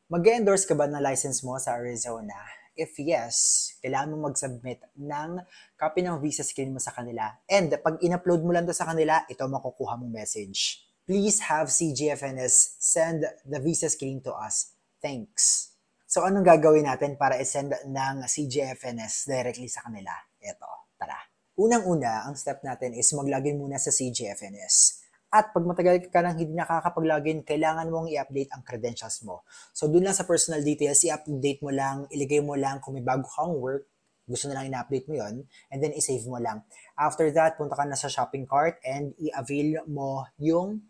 Mag-endorse ka ba ng license mo sa Arizona? If yes, kailangan mo mag-submit ng copy ng visa screen mo sa kanila. And pag in-upload mo lang to sa kanila, ito makukuha mong message. Please have CGFNS send the visa screen to us. Thanks. So anong gagawin natin para i-send ng CGFNS directly sa kanila? Ito, tara. Unang-una, ang step natin is mag-login muna sa CGFNS. At pag matagal ka nang hindi nakakapag-login, kailangan mong i-update ang credentials mo. So, dun lang sa personal details, i-update mo lang, ilagay mo lang kung may bago kang work, gusto na lang i-update mo yon, and then i-save mo lang. After that, punta ka na sa shopping cart and i-avail mo yung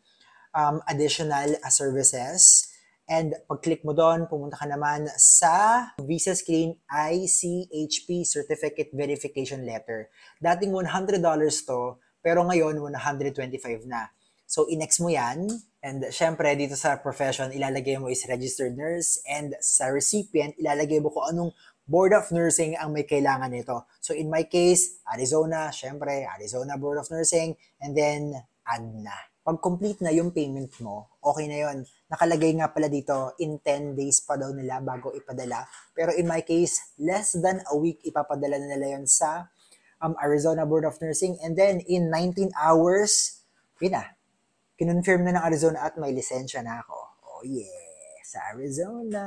additional services. And pag-click mo doon, pumunta ka naman sa Visa Screen ICHP Certificate Verification Letter. Dating $100 to, pero ngayon $125 na. So, inex mo yan. And syempre, dito sa profession, ilalagay mo is registered nurse. And sa recipient, ilalagay mo kung anong Board of Nursing ang may kailangan nito. So, in my case, Arizona, syempre, Arizona Board of Nursing. And then, add na. Pag complete na yung payment mo, okay na yon. Nakalagay nga pala dito, in 10 days pa daw nila bago ipadala. Pero in my case, less than a week ipapadala na nila yon sa Arizona Board of Nursing. And then, in 19 hours, yun na, kinonfirm na ng Arizona at may lisensya na ako. Oh yeah, sa Arizona.